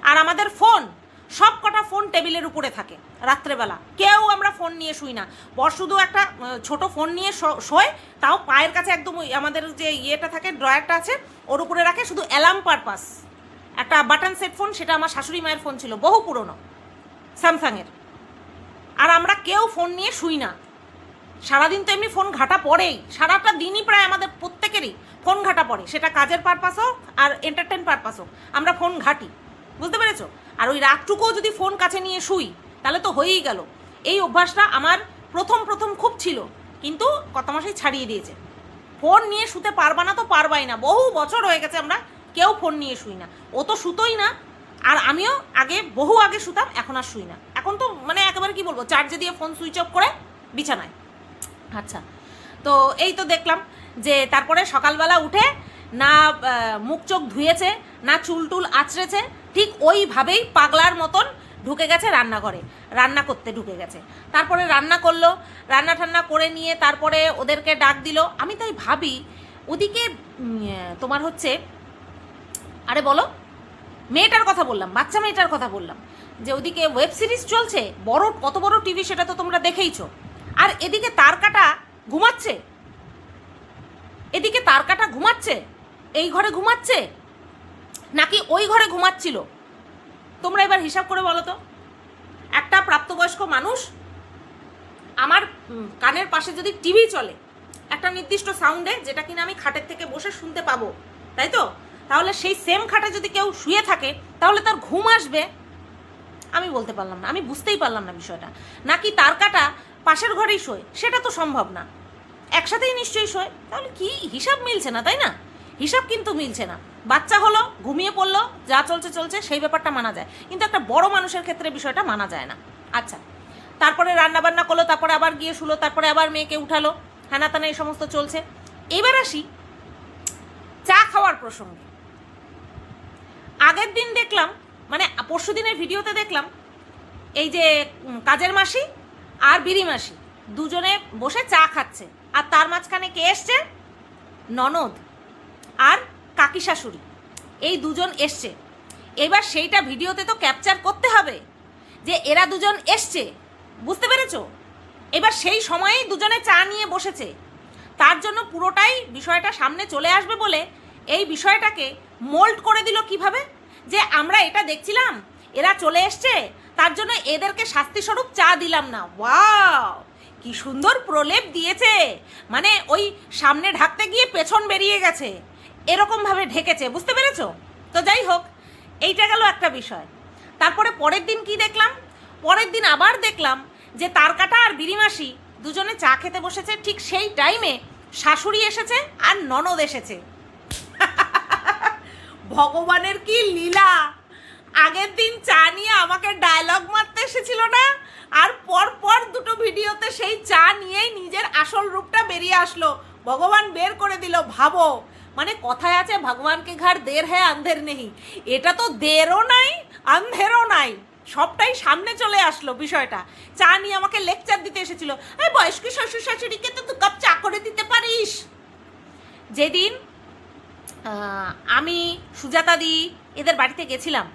আর আমাদের ফোন, সব কটা ফোন টেবিলের উপরে থাকে রাত্রেবেলা, কেউ আমরা ফোন নিয়ে শুই না। বর শুধু একটা ছোট ফোন নিয়ে শোয়, তাও পায়ের কাছে একদম আমাদের যে ইয়েটা থাকে, ড্রয়ারটা আছে, ওর উপরে রাখে, শুধু অ্যালার্ম পারপাস। একটা বাটন সেট ফোন, সেটা আমার শাশুড়ি মায়ের ফোন ছিল, বহু পুরনো, স্যামসাংয়ের। আর আমরা কেউ ফোন নিয়ে শুই না। সারাদিন তো এমনি ফোন ঘাটা পড়েই, সারাটা দিনই প্রায় আমাদের প্রত্যেকেরই ফোন ঘাটা পড়ে, সেটা কাজের পারপাস হোক আর এন্টারটেন পারপাস হোক, আমরা ফোন ঘাটি। বুঝতে পেরেছো? আর ওই রাতটুকুও যদি ফোন কাছে নিয়ে শুই তাহলে তো হয়েই গেল। এই অভ্যাসটা আমার প্রথম খুব ছিল, কিন্তু কত মাসেই ছাড়িয়ে দিয়েছে। ফোন নিয়ে শুতে পারবা না তো পারবাই না, বহু বছর হয়ে গেছে আমরা কেউ ফোন নিয়ে শুই না। ও তো শুতোই না, আর আমিও বহু আগে শুতাম, এখন আর শুই না। এখন তো মানে একেবারে কি বলবো, চার্জে দিয়ে ফোন সুইচ অফ করে বিছানায়। আচ্ছা, তো এই তো দেখলাম যে তারপরে সকালবেলা উঠে না মুখ চোখ ধুয়েছে, না চুল টুল আঁচড়েছে, ঠিক ওইভাবেই পাগলার মতন ঢুকে গেছে রান্নাঘরে, রান্না করতে ঢুকে গেছে। তারপরে রান্না করলো, রান্না ঠান্না করে নিয়ে তারপরে ওদেরকে ডাক দিল। আমি তাই ভাবি, ওদিকে তোমার হচ্ছে, আরে বলো, মেয়েটার কথা বললাম, বাচ্চা মেয়েটার কথা বললাম, যে ওদিকে ওয়েব সিরিজ চলছে, কত বড় টিভি সেটা তো তোমরা দেখেইছো। আর এদিকে তার কাটা ঘুমাচ্ছে, এই ঘরে ঘুমাচ্ছে নাকি ওই ঘরে ঘুমাচ্ছিল? তোমরা এবার হিসাব করে বলো তো। একটা প্রাপ্তবয়স্ক মানুষ, আমার কানের পাশে যদি টিভি চলে একটা নির্দিষ্ট সাউন্ডে, যেটা কিনা আমি খাটের থেকে বসে শুনতে পাবো, তাই তো? তাহলে সেই সেম খাটে যদি কেউ শুয়ে থাকে তাহলে তার ঘুম আসবে? আমি বলতে পারলাম না, আমি বুঝতেই পারলাম না বিষয়টা। নাকি তার কাটা পাশের ঘরেই শোয়, সেটা তো সম্ভব না, একসাথেই নিশ্চয়ই শোয়। তাহলে কি হিসাব মিলছে না, তাই না? হিসাব কিন্তু মিলছে না। বাচ্চা হলো, ঘুমিয়ে পড়লো, যা চলছে সেই ব্যাপারটা মানা যায়, কিন্তু একটা বড় মানুষের ক্ষেত্রে বিষয়টা মানা যায় না। আচ্ছা, তারপরে রান্নাবান্না করলো, তারপরে আবার গিয়ে শুলো, তারপরে আবার মেয়েকে উঠালো, হ্যানা তানা এই সমস্ত চলছে। এবার আসি চা খাওয়ার প্রসঙ্গে। আগের দিন দেখলাম, মানে পরশু দিনের ভিডিওতে দেখলাম, এই যে কাজের মাসি আর বিড়ি মাসি দুজনে বসে চা খাচ্ছে, আর তার মাঝখানে কে এসছে? ননদ আর কাকি শাশুড়ি, এই দুজন এসছে। এবার সেইটা ভিডিওতে তো ক্যাপচার করতে হবে যে এরা দুজন এসছে, বুঝতে পেরেছো? এবার সেই সময়েই দুজনে চা নিয়ে বসেছে, তার জন্য পুরোটাই বিষয়টা সামনে চলে আসবে বলে এই বিষয়টাকে মোল্ড করে দিল কিভাবে, যে আমরা এটা দেখছিলাম, এরা চলে এসছে, তার জন্য এদেরকে শাস্তিস্বরূপ চা দিলাম না। ওয়াও, কি সুন্দর প্রলেপ দিয়েছে, মানে ওই সামনে ঢাকতে গিয়ে পেছন বেরিয়ে গেছে, এরকমভাবে ঢেকেছে। বুঝতে পেরেছো? তো যাই হোক, এইটা গেল একটা বিষয়। তারপরে পরের দিন কি দেখলাম, পরের দিন আবার দেখলাম যে তারকাটা আর বিরিমাসি দুজনে চা খেতে বসেছে, ঠিক সেই টাইমে শাশুড়ি এসেছে আর ননদ এসেছে। ভগবানের কি লীলা! আগের দিন চা নিয়ে আমাকে ডায়লগ মারতে এসেছিল না, আর পর পর দুটো ভিডিওতে সেই চা নিয়েই নিজের আসল রূপটা বেরিয়ে আসলো। ভগবান বের করে দিল। ভাবো, মানে কথায় আছে ভগবানকে ঘর দের হ্যাঁ আন্ধের নেই, এটা তো দেরও নাই আন্ধেরও নাই, সবটাই সামনে চলে আসলো বিষয়টা। চা নিয়ে আমাকে লেকচার দিতে এসেছিল, এই বয়স্ক শ্বশুর শাশুড়িকে তো 2 কাপ চা করে দিতে পারিস। যেদিন আমি সুজাতা দি এদের বাড়িতে গেছিলাম,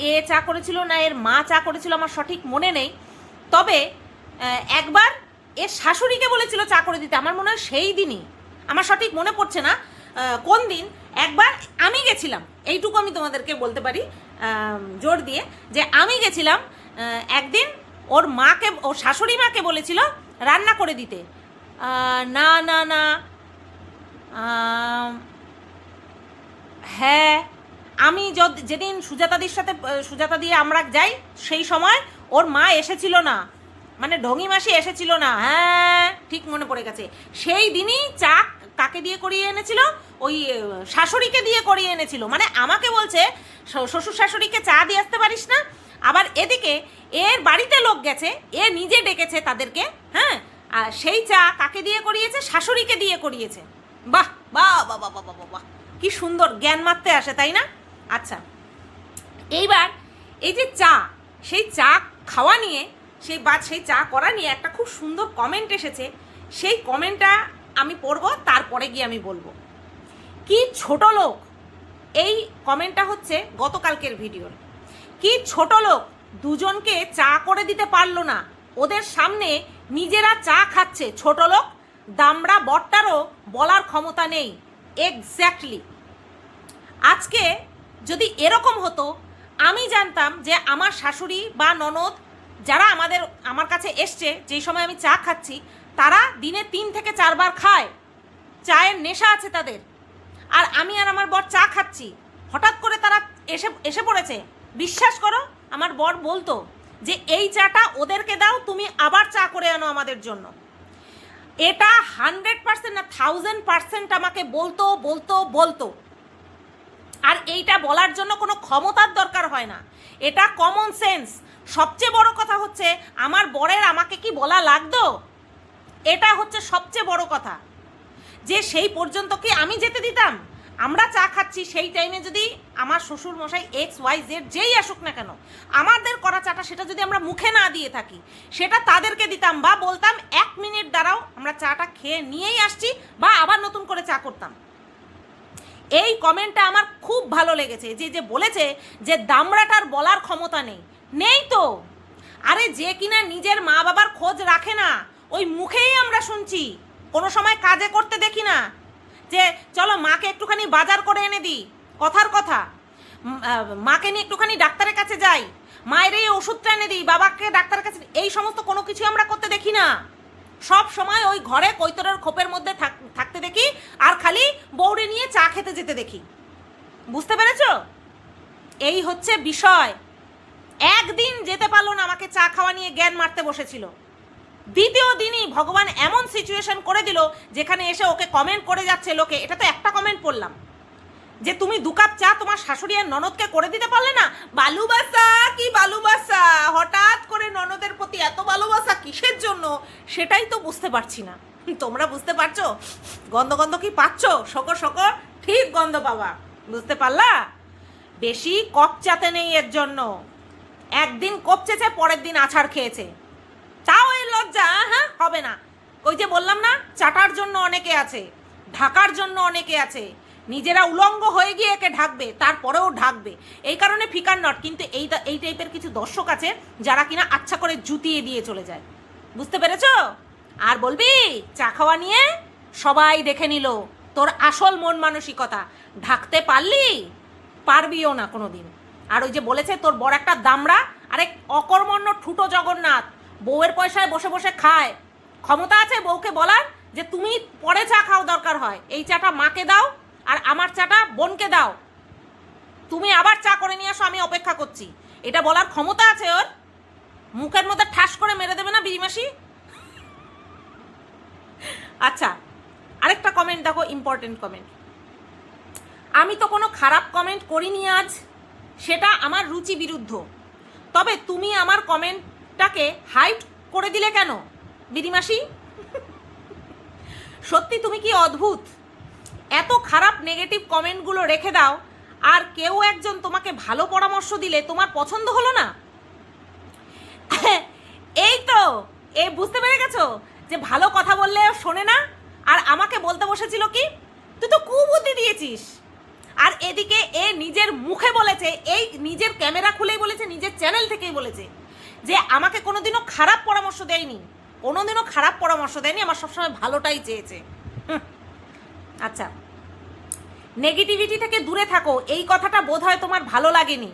এ চা করেছিল না এর মা চা করেছিল আমার সঠিক মনে নেই, তবে একবার এর শাশুড়িকে বলেছিল চা করে দিতে, আমার মনে হয় সেই দিনই, আমার সঠিক মনে পড়ছে না কোন দিন। একবার আমি গেছিলাম, এইটুকু আমি তোমাদেরকে বলতে পারি জোর দিয়ে, যে আমি গেছিলাম একদিন, ওর মাকে, ওর শাশুড়ি মাকে বলেছিল রান্না করে দিতে। না না না, হ্যাঁ, আমি যেদিন সুজাতাদির সাথে সুজাতা দিয়ে আমরা যাই সেই সময় ওর মা এসেছিল না, মানে ঢঙি মাসি এসেছিল না। হ্যাঁ, ঠিক মনে পড়ে গেছে। সেই দিনই চা কাকে দিয়ে করিয়ে এনেছিল? ওই শাশুড়িকে দিয়ে করিয়ে এনেছিল। মানে আমাকে বলছে শ্বশুর শাশুড়িকে চা দিয়ে আসতে পারিস না, আবার এদিকে এর বাড়িতে লোক গেছে, এ নিজে ডেকেছে তাদেরকে। হ্যাঁ, আর সেই চা কাকে দিয়ে করিয়েছে? শাশুড়িকে দিয়ে করিয়েছে। বাহ বাহ বাহ বাহ বাহ বাহ বাহ, কি সুন্দর জ্ঞান মারতে আসে, তাই না? আচ্ছা, এইবার এই যে চা, সেই চা খাওয়া নিয়ে, সেই চা করা নিয়ে একটা খুব সুন্দর কমেন্ট এসেছে। সেই কমেন্টটা আমি পড়ব, তারপরে গিয়ে আমি বলবো। কি ছোট লোক! এই কমেন্টটা হচ্ছে গতকালকের ভিডিওর। কি ছোট লোক, দুজনকে চা করে দিতে পারলো না, ওদের সামনে নিজেরা চা খাচ্ছে। ছোট লোক, দামড়া বটটারও বলার ক্ষমতা নেই। এক্স্যাক্টলি। আজকে যদি এরকম হতো, আমি জানতাম যে আমার শাশুড়ি বা ননদ যারা আমার কাছে এসছে, যেই সময় আমি চা খাচ্ছি, তারা দিনে 3 থেকে 4 বার খায়, চায়ের নেশা আছে তাদের। আর আমি আর আমার বর চা খাচ্ছি, হঠাৎ করে তারা এসে পড়েছে। বিশ্বাস করো, আমার বর বলতো যে এই চাটা ওদেরকে দাও, তুমি আবার চা করে আনো আমাদের জন্য। এটা 100% না 1000% আমাকে বলতো বলতো বলতো। আর এইটা বলার জন্য কোনো ক্ষমতার দরকার হয় না, এটা কমন সেন্স। সবচেয়ে বড় কথা হচ্ছে, আমার বরের আমাকে কি বলা লাগতো? এটা হচ্ছে সবচেয়ে বড় কথা, যে সেই পর্যন্ত কি আমি যেতে দিতাম? আমরা চা খাচ্ছি, সেই টাইমে যদি আমার শ্বশুর মশাই XYZ যেই আসুক না কেন, আমাদের করা চাটা সেটা যদি আমরা মুখে না দিয়ে থাকি, সেটা তাদেরকে দিতাম, বা বলতাম 1 মিনিট দাঁড়াও, আমরা চাটা খেয়ে নিয়েই আসছি, বা আবার নতুন করে চা করতাম। এই কমেন্টটা আমার খুব ভালো লেগেছে, যে বলেছে যে দামড়াটার বলার ক্ষমতা নেই তো। আরে যে কিনা নিজের মা বাবার খোঁজ রাখে না, ওই মুখেই আমরা শুনছি, কোনো সময় কাজে করতে দেখি না, যে চলো মাকে একটুখানি বাজার করে এনে দিই, কথার কথা, মাকে নিয়ে একটুখানি ডাক্তারের কাছে যাই, মায়ের এই ওষুধটা এনে দিই, বাবাকে ডাক্তারের কাছে, এই সমস্ত কোনো কিছু আমরা করতে দেখি না। সব সময় ওই ঘরে কৈতরের খোপের মধ্যে থাকতে দেখি, আর খালি বউরে নিয়ে চা খেতে যেতে দেখি। বুঝতে পেরেছ? এই হচ্ছে বিষয়। একদিন যেতে পারলো না, আমাকে চা খাওয়া নিয়ে জ্ঞান মারতে বসেছিল। দ্বিতীয় দিনই ভগবান এমন সিচুয়েশন করে দিল, যেখানে এসে ওকে কমেন্ট করে যাচ্ছে লোকে। এটা তো একটা কমেন্ট পড়লাম, যে তুমি 2 কাপ চা তোমার শাশুড়ি আর ননদকে করে দিতে পারলে না। ভালোবাসা কি ভালোবাসা, হঠাৎ করে ননদের প্রতি এত ভালোবাসা কিসের জন্য, সেটাই তো বুঝতে পারছি না। তোমরা বুঝতে পারছো? গন্ধ গন্ধ কি পাচ্ছ? শকর শকর ঠিক গন্ধ পাবা, বুঝতে পারলা? বেশি কপচাতে নেই এর জন্য। একদিন কপচেছে, পরের দিন আছাড় খেয়েছে, তাও এই লজ্জা হ্যাঁ হবে না। ওই যে বললাম না, চাটার জন্য অনেকে আছে, ঢাকার জন্য অনেকে আছে, নিজেরা উলঙ্গ হয়ে গিয়ে একে ঢাকবে, তারপরেও ঢাকবে। এই কারণে ফিকার নট। কিন্তু এই টাইপের কিছু দর্শক আছে যারা কিনা আচ্ছা করে জুতিয়ে দিয়ে চলে যায়। বুঝতে পেরেছ? আর বলবি চা খাওয়া নিয়ে সবাই দেখে নিল তোর আসল মন মানসিকতা। ঢাকতে পারবিও না কোনো দিন। আর ওই যে বলেছে তোর বড় একটা দামড়া, আরে অকর্মণ্য ঠুটো জগন্নাথ, বউয়ের পয়সায় বসে বসে খায়। ক্ষমতা আছে বউকে বলার যে তুমি পরে চা খাও, দরকার হয় এই চাটা মাকে দাও আর আমার চাটা বোনকে দাও, তুমি আবার চা করে নিয়ে আসো, আমি অপেক্ষা করছি। এটা বলার ক্ষমতা আছে ওর? মুখের মধ্যে ঠাস করে মেরে দেবে না বিড়িমাসি? আচ্ছা, আরেকটা কমেন্ট দেখো, ইম্পর্টেন্ট কমেন্ট। আমি তো কোনো খারাপ কমেন্ট করিনি আজ, সেটা আমার রুচি বিরুদ্ধ, তবে তুমি আমার কমেন্টটাকে হাইড করে দিলে কেন বিড়িমাসি? সত্যি তুমি কি অদ্ভুত, এত খারাপ নেগেটিভ কমেন্টগুলো রেখে দাও, আর কেউ একজন তোমাকে ভালো পরামর্শ দিলে তোমার পছন্দ হলো না? এই তো, এই বুঝতে পেরে গেছো যে ভালো কথা বললে শোনে না, আর আমাকে বলতে বসেছিল কি তুই তো কুবুদ্ধি দিয়েছিস, আর এদিকে এ নিজের মুখে বলেছে, এই নিজের ক্যামেরা খুলেই বলেছে, নিজের চ্যানেল থেকেই বলেছে যে আমাকে কোনোদিনও খারাপ পরামর্শ দেয়নি, কোনোদিনও খারাপ পরামর্শ দেয়নি, আমার সবসময় ভালোটাই চেয়েছে। আচ্ছা, নেগেটিভিটি থেকে দূরে থাকো, এই কথাটা বোধহয় তোমার ভালো লাগেনি।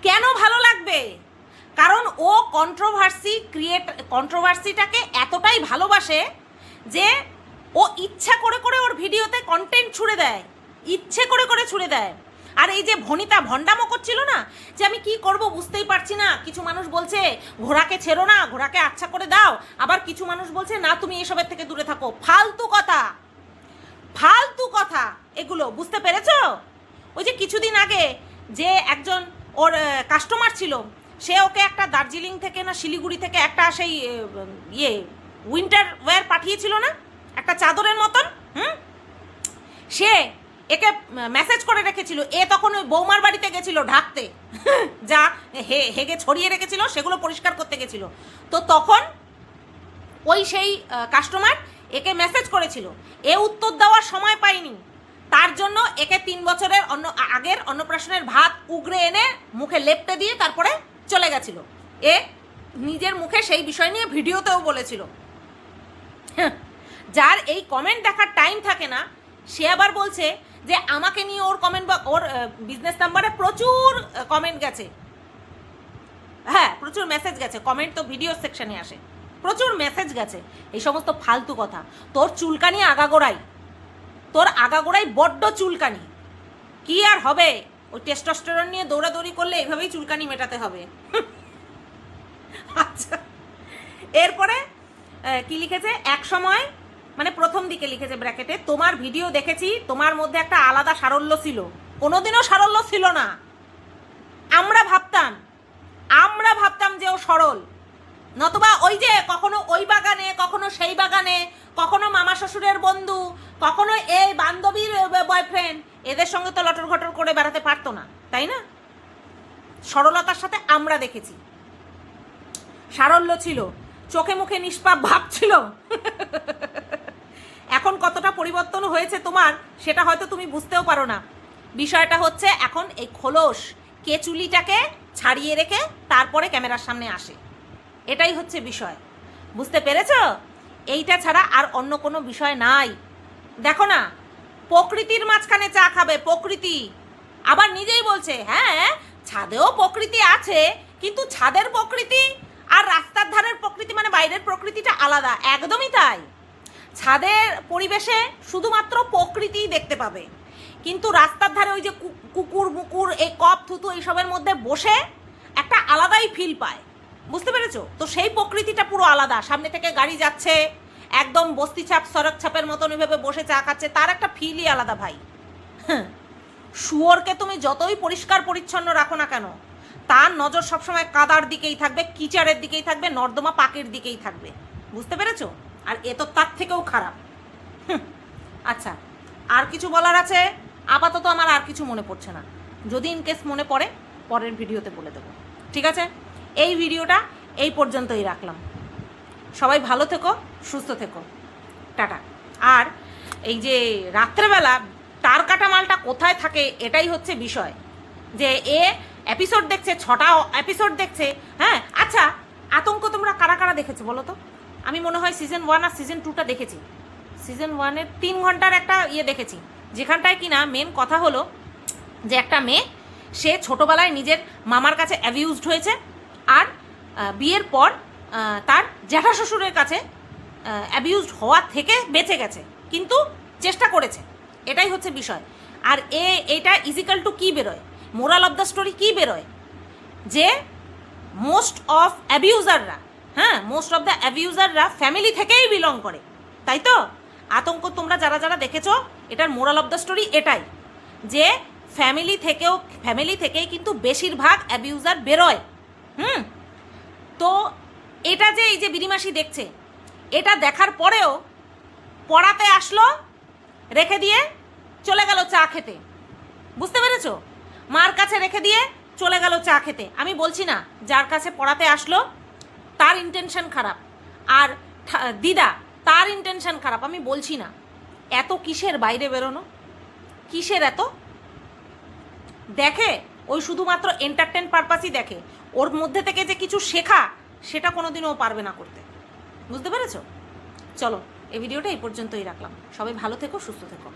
কেন ভালো লাগবে? কারণ ও কন্ট্রোভার্সিটাকে এতটাই ভালোবাসে যে ও ইচ্ছা করে করে ওর ভিডিওতে কন্টেন্ট ছুড়ে দেয়, ইচ্ছে করে করে ছুড়ে দেয়। আর এই যে ভনিতা ভণ্ডামো করছিল না, যে আমি কি করব বুঝতেই পারছি না, কিছু মানুষ বলছে ঘোড়াকে ছেড়ো না, ঘোড়াকে আচ্ছা করে দাও, আবার কিছু মানুষ বলছে না তুমি এসবের থেকে দূরে থাকো। ফালতু কথা, ফালতু কথা এগুলো, বুঝতে পেরেছো? ওই যে কিছুদিন আগে যে একজন ওর কাস্টমার ছিল, সে ওকে একটা দার্জিলিং থেকে না শিলিগুড়ি থেকে একটা সেই উইন্টার ওয়্যার পাঠিয়েছিল না, একটা চাদরের মতন। সে একে মেসেজ করে রেখেছিল, এ তখন ওই বৌমার বাড়িতে গেছিল ঢাকতে, যা হেগে ছড়িয়ে রেখেছিল সেগুলো পরিষ্কার করতে গেছিল। তো তখন ওই সেই কাস্টমার একে মেসেজ করেছিল, এ উত্তর দেওয়ার সময় পায়নি, তার জন্য একে 3 বছরের আগের অন্নপ্রাশনের ভাত উগড়ে এনে মুখে লেপটে দিয়ে তারপরে চলে গেছিল। এ নিজের মুখে সেই বিষয় নিয়ে ভিডিওতেও বলেছিল। যার এই কমেন্ট দেখার টাইম থাকে না, সে আবার বলছে যে আমাকে নিয়ে ওর কমেন্ট বা ওর বিজনেস নাম্বারে প্রচুর কমেন্ট গেছে, হ্যাঁ প্রচুর মেসেজ গেছে, কমেন্ট তো ভিডিও সেকশনে আসে, প্রচুর মেসেজ গেছে। এই সমস্ত ফালতু কথা। তোর চুলকানি আগাগোড়াই, তোর আগাগোড়াই বড্ড চুলকানি, কি আর হবে? ওই টেস্টোস্টেরন নিয়ে দৌড়াদৌড়ি করলে এইভাবেই চুলকানি মেটাতে হবে। আচ্ছা, এরপরে কি লিখেছে, এক সময় মানে প্রথম দিকে লিখেছে ব্র্যাকেটে, তোমার ভিডিও দেখেছি, তোমার মধ্যে একটা আলাদা সারল্য ছিল। কোনোদিনও সারল্য ছিল না। আমরা ভাবতাম যে ও সরল, নতুবা ওই যে কখনো ওই বাগানে, কখনো সেই বাগানে, কখনো মামা শ্বশুরের বন্ধু, কখনো এই বান্ধবীর বয়ফ্রেন্ড, এদের সঙ্গে তো লটর ঘটর করে বেড়াতে পারতো না, তাই না? সরলতার সাথে আমরা দেখেছি, সারল্য ছিল, চোখে মুখে নিষ্পাপ ভাব ছিল। এখন কতটা পরিবর্তন হয়েছে তোমার, সেটা হয়তো তুমি বুঝতেও পারো না। বিষয়টা হচ্ছে এখন এই খোলস কেচুলিটাকে ছাড়িয়ে রেখে তারপরে ক্যামেরার সামনে আসে, এটাই হচ্ছে বিষয়। বুঝতে পেরেছো? এইটা ছাড়া আর অন্য কোনো বিষয় নাই। দেখো না, প্রকৃতির মাঝখানে চা খাবে, প্রকৃতি আবার নিজেই বলছে হ্যাঁ ছাদেও প্রকৃতি আছে, কিন্তু ছাদের প্রকৃতি আর রাস্তার ধারের প্রকৃতি মানে বাইরের প্রকৃতিটা আলাদা। একদমই তাই। ছাদের পরিবেশে শুধুমাত্র প্রকৃতিই দেখতে পাবে, কিন্তু রাস্তার ধারে ওই যে কুকুর মুকুর এই কপ থুতু এইসবের মধ্যে বসে একটা আলাদাই ফিল পায়। বুঝতে পেরেছো? তো সেই প্রকৃতিটা পুরো আলাদা। সামনে থেকে গাড়ি যাচ্ছে, একদম বস্তি ছাপ সড়ক ছাপের মতন ওইভাবে বসে চা খাচ্ছে, তার একটা ফিলই আলাদা ভাই। শুয়োরকে তুমি যতই পরিষ্কার পরিচ্ছন্ন রাখো না কেন, তার নজর সবসময় কাদার দিকেই থাকবে, কিচারের দিকেই থাকবে, নর্দমা পাকের দিকেই থাকবে। বুঝতে পেরেছো? আর এ তো তার থেকেও খারাপ। আচ্ছা, আর কিছু বলার আছে? আপাতত আমার আর কিছু মনে পড়ছে না, যদি ইনকেস মনে পড়ে পরের ভিডিওতে বলে দেবো। ঠিক আছে, এই ভিডিওটা এই পর্যন্তই রাখলাম। সবাই ভালো থেকো, সুস্থ থেকো, টাটা। আর এই যে রাত্রেবেলা তার কাটা মালটা কোথায় থাকে এটাই হচ্ছে বিষয়, যে এ এপিসোড দেখছে, 6টা এপিসোড দেখছে। হ্যাঁ আচ্ছা, আতঙ্ক তোমরা কারা কারা দেখেছো বলো তো? আমি মনে হয় সিজন 1 আর সিজন 2টা দেখেছি। সিজন 1-এর 3 ঘন্টার একটা দেখেছি, যেখানটায় কিনা মেন কথা হলো যে একটা মেয়ে, সে ছোটোবেলায় নিজের মামার কাছে অ্যাবিউজড হয়েছে, আর বিয়ের পর তার জ্যাঠা শ্বশুরের কাছে অ্যাবিউজড হওয়া থেকে বেঁচে গেছে, কিন্তু চেষ্টা করেছে। এটাই হচ্ছে বিষয়। আর এটা ইজিক্যাল টু কী বেরোয়, মোরাল অফ দ্য স্টোরি কী বেরোয়? যে মোস্ট অফ অ্যাবিউজাররা, হ্যাঁ, মোস্ট অফ দ্য অ্যাবিউজাররা ফ্যামিলি থেকেই বিলং করে, তাই তো? আতঙ্ক তোমরা যারা যারা দেখেছো, এটার মোরাল অফ দ্য স্টোরি এটাই, যে ফ্যামিলি থেকেই কিন্তু বেশিরভাগ অ্যাবিউজার বেরোয়। তো এটা যে এই যে বিরিমাসি দেখছে, এটা দেখার পরেও পড়াতে আসলো, রেখে দিয়ে চলে গেল চা খেতে। বুঝতে পেরেছো? মার কাছে রেখে দিয়ে চলে গেল চা খেতে। আমি বলছি না যার কাছে পড়াতে আসলো তার ইন্টেনশন খারাপ, আর দিদা তার ইন্টেনশন খারাপ, আমি বলছি না। এত কিসের বাইরে বেরোনো, কিসের এত? দেখে ওই শুধুমাত্র এন্টারটেন পারপাসই দেখে, ওর মধ্যে থেকে যে কিছু শেখা সেটা কোনোদিনও ও পারবে না করতে। বুঝতে পেরেছো? চলো, এই ভিডিওটা এই পর্যন্তই রাখলাম। সবাই ভালো থেকো, সুস্থ থেকো।